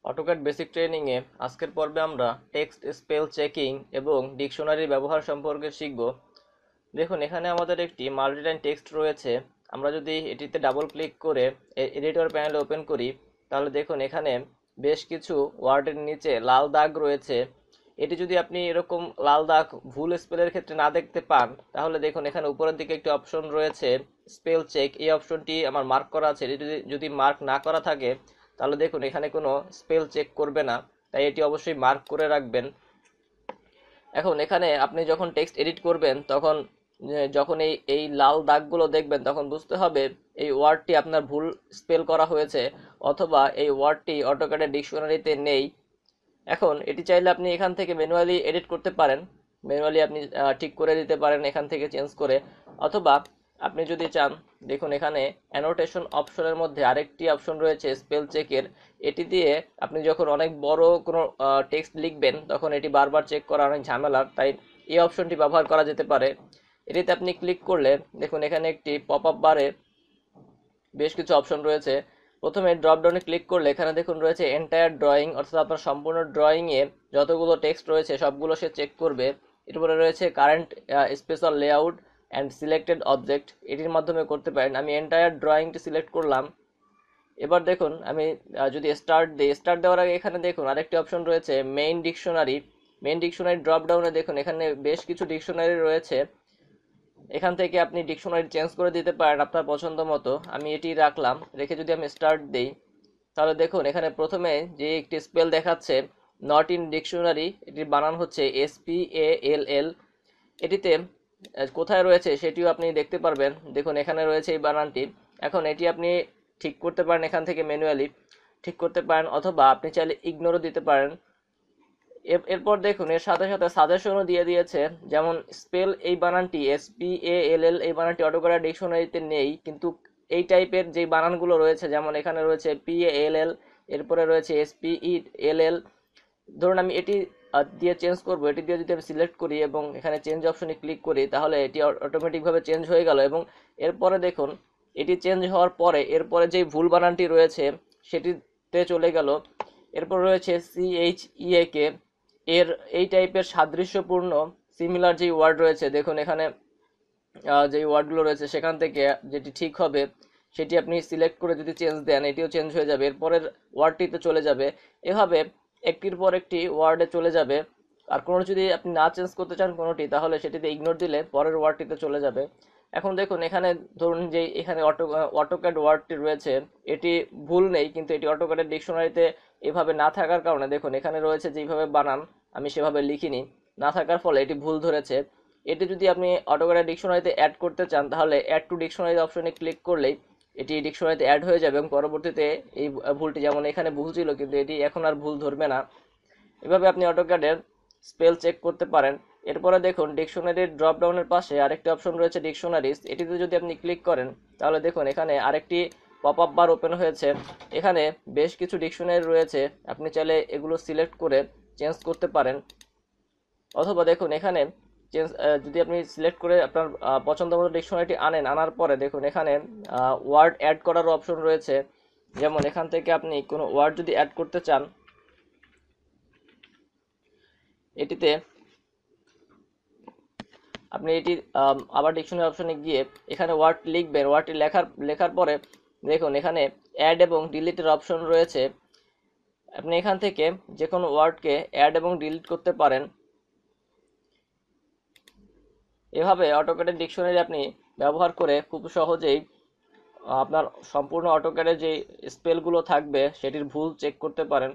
AutoCAD basic training এ আজকের পর্বে আমরা টেক্সট স্পেল চেকিং এবং ডিকশনারি ব্যবহার সম্পর্কে শিখব। দেখুন, এখানে আমাদের একটি মাল্টিলাইন টেক্সট রয়েছে। আমরা যদি এটিতে ডাবল ক্লিক করে এডিটর প্যানেল ওপেন করি, তাহলে দেখুন এখানে বেশ কিছু ওয়ার্ডের নিচে লাল দাগ রয়েছে। এটি যদি আপনি এরকম লাল দাগ ভুল স্পেলের ক্ষেত্রে না দেখতে পান, তাহলে দেখুন এখানে উপরের দিকে একটি অপশন রয়েছে স্পেল চেক। এই অপশনটি আমার মার্ক করা আছে। এটি যদি মার্ক না করা থাকে, তাহলে দেখুন এখানে কোনো স্পেল চেক করবে না, তাই এটি অবশ্যই মার্ক করে রাখবেন। এখন এখানে আপনি যখন টেক্সট এডিট করবেন, তখন যখন এই এই লাল দাগগুলো দেখবেন, তখন বুঝতে হবে এই ওয়ার্ডটি আপনার ভুল স্পেল করা হয়েছে, অথবা এই ওয়ার্ডটি অটোক্যাডের ডিকশনারিতে নেই। এখন এটি চাইলে আপনি এখান থেকে ম্যানুয়ালি এডিট করতে পারেন, ম্যানুয়ালি আপনি ঠিক করে দিতে পারেন এখান থেকে চেঞ্জ করে। অথবা আপনি যদি চান, দেখুন এখানে অ্যানোটেশন অপশনের মধ্যে আরেকটি অপশন রয়েছে স্পেল চেকের। এটি দিয়ে আপনি যখন অনেক বড় কোনো টেক্সট লিখবেন, তখন এটি বারবার চেক করা অনেক ঝামেলার, তাই এই অপশনটি ব্যবহার করা যেতে পারে। এটিতে আপনি ক্লিক করলে দেখুন এখানে একটি পপ আপ বারে বেশ কিছু অপশন রয়েছে। প্রথমে ড্রপ ডাউনে ক্লিক করলে এখানে দেখুন রয়েছে এন্টায়ার ড্রয়িং, অর্থাৎ আপনার সম্পূর্ণ ড্রয়িংয়ে যতগুলো টেক্সট রয়েছে সবগুলো সে চেক করবে। এরপরে রয়েছে current special layout and selected object, এটির মাধ্যমে করতে পারেন। আমি এন্টায়ার ড্রয়িংটি সিলেক্ট করলাম। এবার দেখুন আমি যদি স্টার্ট দিই, স্টার্ট দেওয়ার আগে এখানে দেখুন আরেকটি অপশন রয়েছে main dictionary. Main dictionary drop ডাউনে দেখুন এখানে বেশ কিছু ডিকশনারি রয়েছে। এখান থেকে আপনি ডিকশনারি চেঞ্জ করে দিতে পারেন আপনার পছন্দ মতো। আমি এটি রাখলাম, রেখে যদি আমি স্টার্ট দিই, তাহলে দেখুন এখানে প্রথমে যে একটি স্পেল দেখাচ্ছে নট ইন ডিকশনারি, এটির বানান হচ্ছে SPALL। এটিতে কোথায় রয়েছে সেটিও আপনি দেখতে পারবেন। দেখুন এখানে রয়েছে এই বানানটি। এখন এটি আপনি ঠিক করতে পারেন, এখান থেকে ম্যানুয়ালি ঠিক করতে পারেন, অথবা আপনি চাইলে ইগনোরও দিতে পারেন। এরপর দেখুন এর সাথে সাথে সাজেশনও দিয়ে দিয়েছে, যেমন স্পেল এই বানানটি SPALL এই বানানটি অটোকরার ডিকশনারিতে নেই, কিন্তু এই টাইপের যে বানানগুলো রয়েছে, যেমন এখানে রয়েছে PALL, এরপরে রয়েছে SPELL। ধরুন আমি এটি দিয়ে চেঞ্জ করব, এটি দিয়ে যদি আমি সিলেক্ট করি এবং এখানে চেঞ্জ অপশনে ক্লিক করি, তাহলে এটি অটোমেটিকভাবে চেঞ্জ হয়ে গেল। এবং এরপরে দেখুন এটি চেঞ্জ হওয়ার পরে এরপরে যে ভুল বানানটি রয়েছে সেটিতে চলে গেল। এরপর রয়েছে CHEAK, এর এই টাইপের সাদৃশ্যপূর্ণ সিমিলার যে ওয়ার্ড রয়েছে, দেখুন এখানে যে ওয়ার্ডগুলো রয়েছে সেখান থেকে যেটি ঠিক হবে সেটি আপনি সিলেক্ট করে যদি চেঞ্জ দেন, এটিও চেঞ্জ হয়ে যাবে, এরপরের ওয়ার্ডটিতে চলে যাবে। এভাবে একটির পর একটি ওয়ার্ডে চলে যাবে। আর কোনো যদি আপনি না চেঞ্জ করতে চান কোনোটি, তাহলে সেটিতে ইগনোর দিলে পরের ওয়ার্ডটিতে চলে যাবে। এখন দেখুন এখানে ধরুন যে এখানে অটোক্যাড ওয়ার্ডটি রয়েছে, এটি ভুল নেই, কিন্তু এটি অটোক্যাডের ডিকশনারিতে এভাবে না থাকার কারণে দেখুন এখানে রয়েছে যেভাবে বানান আমি সেভাবে লিখিনি, না থাকার ফলে এটি ভুল ধরেছে। এটি যদি আপনি অটোক্যাড ডিকশনারিতে অ্যাড করতে চান, তাহলে অ্যাড টু ডিকশনারি অপশনে ক্লিক করলেই এটি ডিকশনারিতে অ্যাড হয়ে যাবে, এবং পরবর্তীতে এই ভুলটি, যেমন এখানে ভুল ছিল কিন্তু এটি এখন আর ভুল ধরবে না। এভাবে আপনি অটোক্যাডের স্পেল চেক করতে পারেন। এরপরে দেখুন ডিকশনারির ড্রপ ডাউনের পাশে আরেকটি অপশন রয়েছে ডিকশনারিজ, এটিতে যদি আপনি ক্লিক করেন, তাহলে দেখুন এখানে আরেকটি পপ আপ বার ওপেন হয়েছে। এখানে বেশ কিছু ডিকশনারি রয়েছে, আপনি চাইলে এগুলো সিলেক্ট করে চেঞ্জ করতে পারেন। অথবা দেখুন এখানে চেঞ্জ যদি আপনি সিলেক্ট করে আপনার পছন্দ মতো ডিকশনারিটি আনার পরে দেখুন এখানে ওয়ার্ড অ্যাড করার অপশন রয়েছে। যেমন এখান থেকে আপনি কোনো ওয়ার্ড যদি অ্যাড করতে চান, এটিতে আপনি এটি আবার ডিকশনারি অপশনে গিয়ে এখানে ওয়ার্ড লিখবেন। ওয়ার্ডটি লেখার পরে দেখুন এখানে অ্যাড এবং ডিলিটের অপশন রয়েছে। আপনি এখান থেকে যে কোনো ওয়ার্ডকে অ্যাড এবং ডিলিট করতে পারেন। এভাবে অটোক্যাডের ডিকশনারি আপনি ব্যবহার করে খুব সহজেই আপনার সম্পূর্ণ অটোক্যাডে যে স্পেলগুলো থাকবে সেটির ভুল চেক করতে পারেন।